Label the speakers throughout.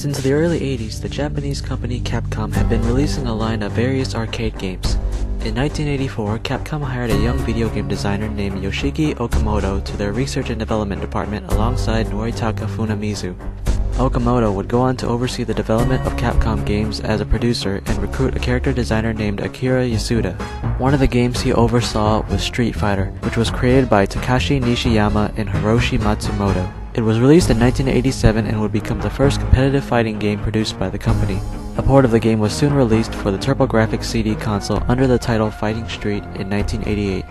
Speaker 1: Since the early 80s, the Japanese company Capcom had been releasing a line of various arcade games. In 1984, Capcom hired a young video game designer named Yoshiki Okamoto to their research and development department alongside Noritaka Funamizu. Okamoto would go on to oversee the development of Capcom games as a producer and recruit a character designer named Akira Yasuda. One of the games he oversaw was Street Fighter, which was created by Takashi Nishiyama and Hiroshi Matsumoto. It was released in 1987 and would become the first competitive fighting game produced by the company. A port of the game was soon released for the TurboGrafx CD console under the title Fighting Street in 1988.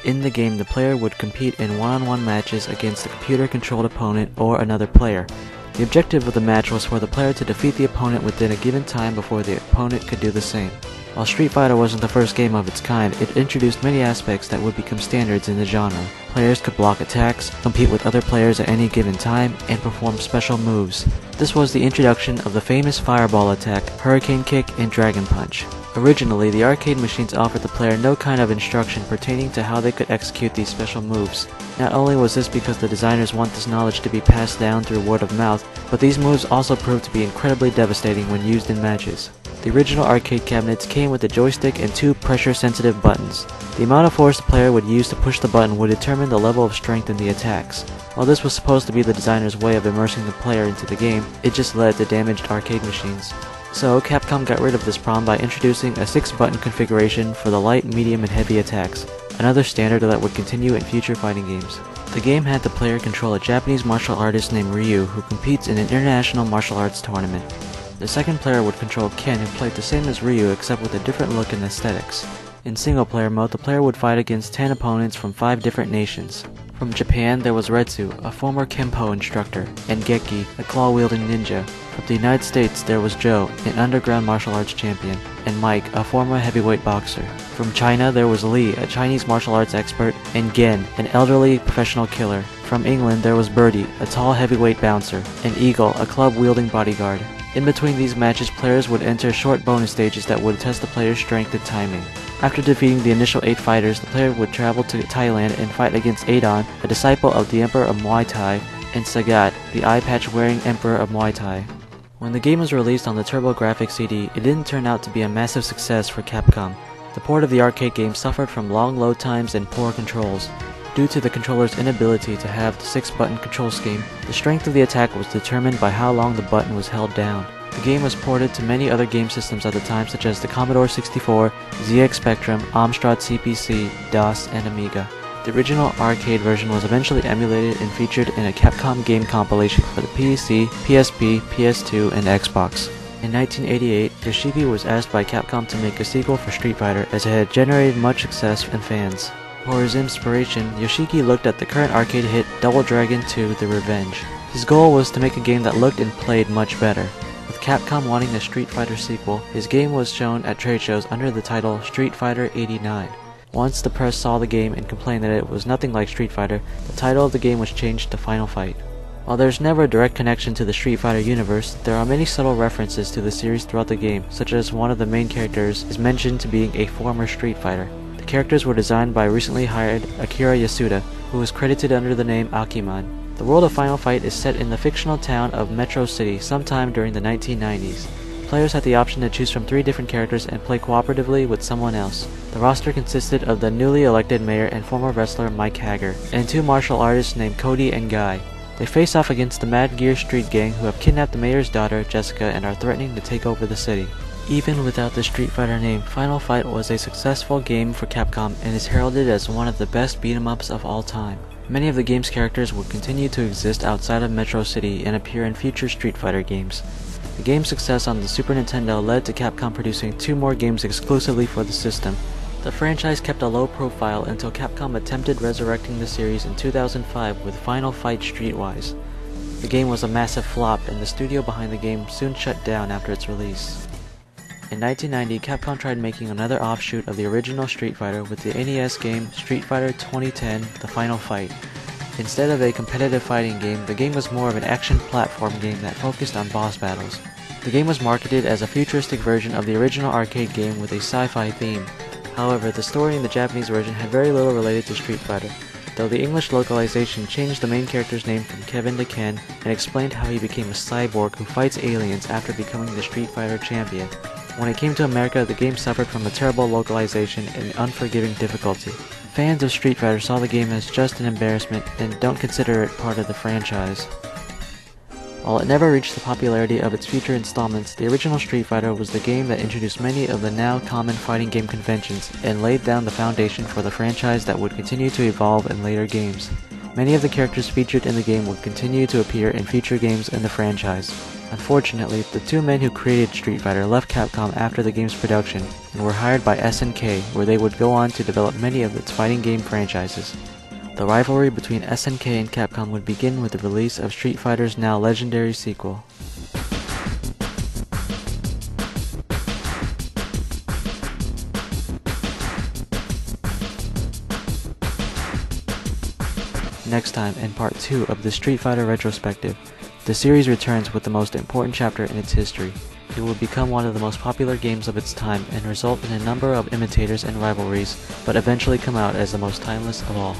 Speaker 1: In the game, the player would compete in one-on-one matches against a computer-controlled opponent or another player. The objective of the match was for the player to defeat the opponent within a given time before the opponent could do the same. While Street Fighter wasn't the first game of its kind, it introduced many aspects that would become standards in the genre. Players could block attacks, compete with other players at any given time, and perform special moves. This was the introduction of the famous Fireball attack, Hurricane Kick, and Dragon Punch. Originally, the arcade machines offered the player no kind of instruction pertaining to how they could execute these special moves. Not only was this because the designers want this knowledge to be passed down through word of mouth, but these moves also proved to be incredibly devastating when used in matches. The original arcade cabinets came with a joystick and two pressure-sensitive buttons. The amount of force the player would use to push the button would determine the level of strength in the attacks. While this was supposed to be the designer's way of immersing the player into the game, it just led to damaged arcade machines. So, Capcom got rid of this problem by introducing a 6-button configuration for the light, medium, and heavy attacks, another standard that would continue in future fighting games. The game had the player control a Japanese martial artist named Ryu, who competes in an international martial arts tournament. The second player would control Ken, who played the same as Ryu except with a different look and aesthetics. In single-player mode, the player would fight against 10 opponents from 5 different nations. From Japan, there was Retsu, a former Kempo instructor, and Geki, a claw-wielding ninja. From the United States, there was Joe, an underground martial arts champion, and Mike, a former heavyweight boxer. From China, there was Lee, a Chinese martial arts expert, and Gen, an elderly professional killer. From England, there was Birdie, a tall heavyweight bouncer, and Eagle, a club-wielding bodyguard. In between these matches, players would enter short bonus stages that would test the player's strength and timing. After defeating the initial 8 fighters, the player would travel to Thailand and fight against Adon, a disciple of the Emperor of Muay Thai, and Sagat, the eye-patch-wearing Emperor of Muay Thai. When the game was released on the TurboGrafx CD, it didn't turn out to be a massive success for Capcom. The port of the arcade game suffered from long load times and poor controls. Due to the controller's inability to have the 6-button control scheme, the strength of the attack was determined by how long the button was held down. The game was ported to many other game systems at the time, such as the Commodore 64, ZX Spectrum, Amstrad CPC, DOS, and Amiga. The original arcade version was eventually emulated and featured in a Capcom game compilation for the PC, PSP, PS2, and Xbox. In 1988, Yoshiki was asked by Capcom to make a sequel for Street Fighter as it had generated much success and fans. For his inspiration, Yoshiki looked at the current arcade hit Double Dragon 2: The Revenge. His goal was to make a game that looked and played much better. With Capcom wanting a Street Fighter sequel, his game was shown at trade shows under the title Street Fighter 89. Once the press saw the game and complained that it was nothing like Street Fighter, the title of the game was changed to Final Fight. While there's never a direct connection to the Street Fighter universe, there are many subtle references to the series throughout the game, such as one of the main characters is mentioned to being a former Street Fighter. The characters were designed by recently hired Akira Yasuda, who is credited under the name Akiman. The world of Final Fight is set in the fictional town of Metro City sometime during the 1990s. Players had the option to choose from 3 different characters and play cooperatively with someone else. The roster consisted of the newly elected mayor and former wrestler Mike Hager, and 2 martial artists named Cody and Guy. They face off against the Mad Gear Street Gang, who have kidnapped the mayor's daughter, Jessica, and are threatening to take over the city. Even without the Street Fighter name, Final Fight was a successful game for Capcom and is heralded as one of the best beat-em-ups of all time. Many of the game's characters would continue to exist outside of Metro City and appear in future Street Fighter games. The game's success on the Super Nintendo led to Capcom producing 2 more games exclusively for the system. The franchise kept a low profile until Capcom attempted resurrecting the series in 2005 with Final Fight Streetwise. The game was a massive flop, and the studio behind the game soon shut down after its release. In 1990, Capcom tried making another offshoot of the original Street Fighter with the NES game Street Fighter 2010: The Final Fight. Instead of a competitive fighting game, the game was more of an action platform game that focused on boss battles. The game was marketed as a futuristic version of the original arcade game with a sci-fi theme. However, the story in the Japanese version had very little related to Street Fighter, though the English localization changed the main character's name from Kevin to Ken and explained how he became a cyborg who fights aliens after becoming the Street Fighter champion. When it came to America, the game suffered from a terrible localization and unforgiving difficulty. Fans of Street Fighter saw the game as just an embarrassment and don't consider it part of the franchise. While it never reached the popularity of its future installments, the original Street Fighter was the game that introduced many of the now common fighting game conventions and laid down the foundation for the franchise that would continue to evolve in later games. Many of the characters featured in the game would continue to appear in future games in the franchise. Unfortunately, the two men who created Street Fighter left Capcom after the game's production and were hired by SNK, where they would go on to develop many of its fighting game franchises. The rivalry between SNK and Capcom would begin with the release of Street Fighter's now legendary sequel. Next time, in part 2 of the Street Fighter Retrospective, the series returns with the most important chapter in its history. It will become one of the most popular games of its time and result in a number of imitators and rivalries, but eventually come out as the most timeless of all.